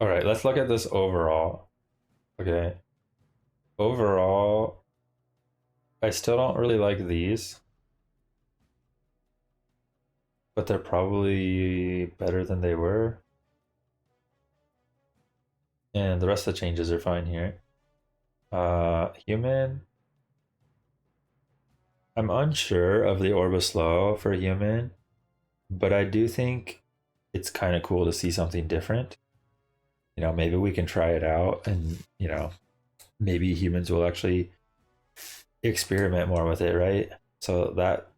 All right, let's look at this overall. Okay. Overall, I still don't really like these, but they're probably better than they were. And the rest of the changes are fine here. Human. I'm unsure of the Orbislow for human, but I do think it's kind of cool to see something different. Maybe we can try it out and, maybe humans will actually experiment more with it, right? So that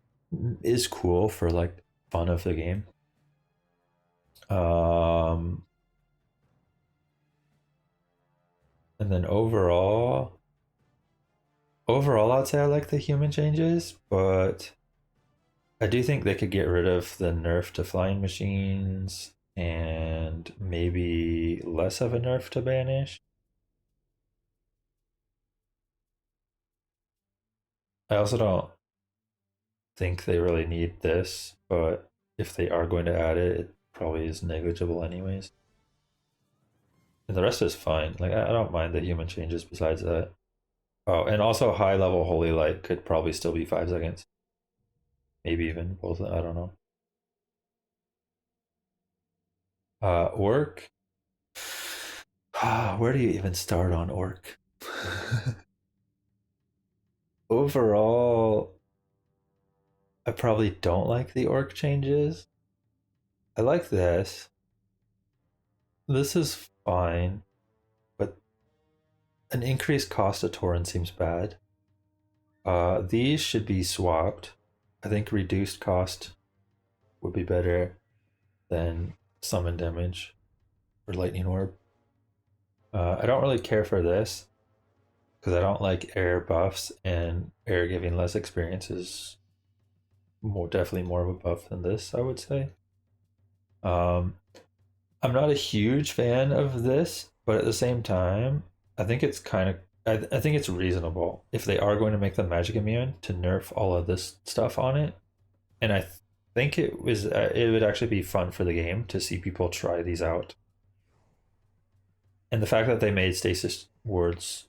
is cool for like fun of the game. Um, and then overall, I'd say I like the human changes, but I do think they could get rid of the nerf to flying machines and maybe less of a nerf to banish. I also don't think they really need this, but if they are going to add it, it probably is negligible anyways. And the rest is fine. Like I don't mind the human changes besides that. Oh, and also high level holy light could probably still be 5 seconds. Maybe even both. I don't know. Orc. Where do you even start on orc? Overall, I probably don't like the orc changes. I like this. This is fine, but an increased cost of Tauren seems bad. These should be swapped. I think reduced cost would be better than summon damage or lightning orb. I don't really care for this because I don't like air buffs, and air giving less experience is definitely more of a buff than this, I would say. Um, I'm not a huge fan of this, but at the same time, I think it's kind of I think it's reasonable if they are going to make the magic immune to nerf all of this stuff on it. And I think it would actually be fun for the game to see people try these out. And the fact that they made stasis wards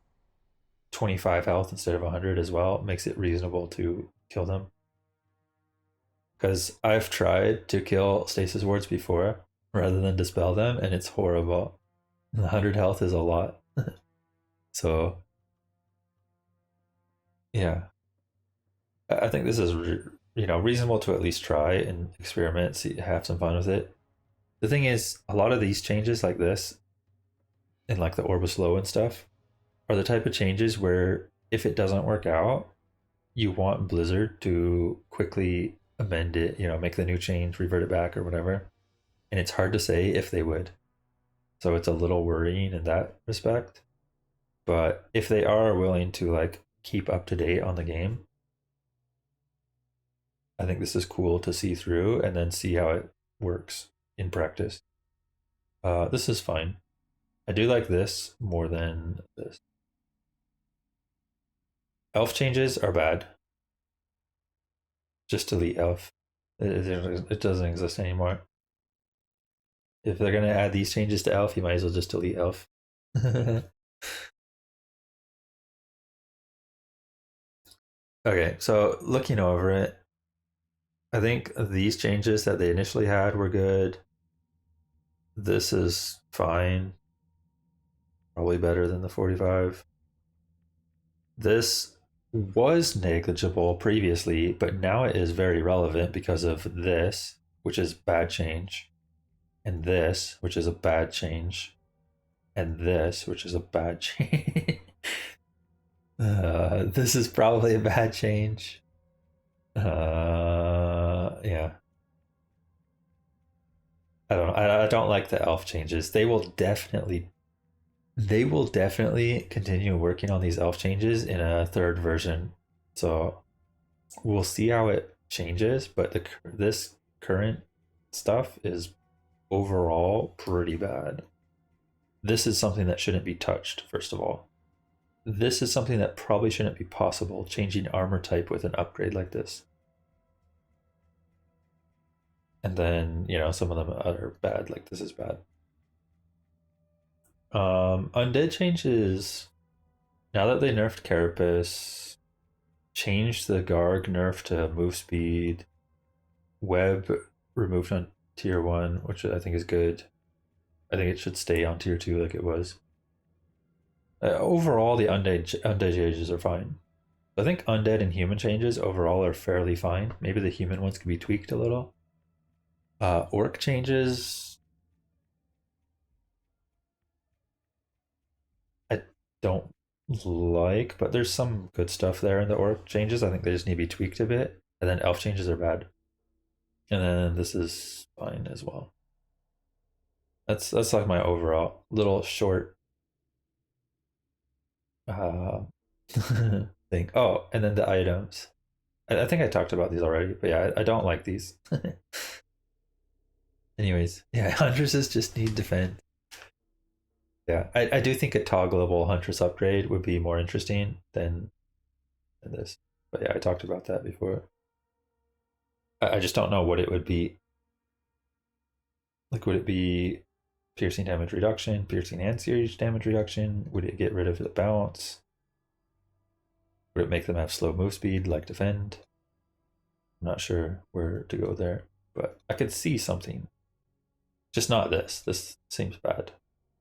25 health instead of 100 as well makes it reasonable to kill them. Because I've tried to kill stasis wards before rather than dispel them, and it's horrible. 100 health is a lot. So, yeah, I think this is reasonable to at least try and experiment, see, have some fun with it. The thing is, a lot of these changes like this, and like the Orbis Low and stuff, are the type of changes where if it doesn't work out, you want Blizzard to quickly amend it, make the new change, revert it back or whatever. And it's hard to say if they would. So it's a little worrying in that respect. But if they are willing to like keep up to date on the game, I think this is cool to see through and then see how it works in practice. This is fine. I do like this more than this. Elf changes are bad. Just delete elf. It doesn't exist anymore. If they're gonna add these changes to elf, you might as well just delete elf. Okay, so looking over it, I think these changes that they initially had were good. This is fine. Probably better than the 45. This was negligible previously, but now it is very relevant because of this, which is bad change, and this, which is a bad change, and this, which is a bad change. This is probably a bad change. Yeah. I don't know. I don't like the elf changes. They will definitely continue working on these elf changes in a third version. So we'll see how it changes, but this current stuff is overall pretty bad. This is something that shouldn't be touched, first of all. This is something that probably shouldn't be possible, changing armor type with an upgrade like this. And then, some of them are bad, like this is bad. Undead changes, now that they nerfed Carapace, changed the Garg nerf to move speed, web removed on tier 1, which I think is good. I think it should stay on tier 2 like it was. Overall, the undead changes are fine. I think undead and human changes overall are fairly fine. Maybe the human ones could be tweaked a little. Orc changes, I don't like, but there's some good stuff there in the orc changes. I think they just need to be tweaked a bit. And then elf changes are bad. And then this is fine as well. That's like my overall little short uh, thing. Oh, and then the items. I think I talked about these already, but yeah, I don't like these. Anyways, yeah, huntresses just need defense. Yeah, I do think a toggleable huntress upgrade would be more interesting than this. But yeah, I talked about that before. I just don't know what it would be. Like, would it be piercing damage reduction, piercing and siege damage reduction? Would it get rid of the bounce? Would it make them have slow move speed like defend? I'm not sure where to go there, but I could see something. Just not this. This seems bad.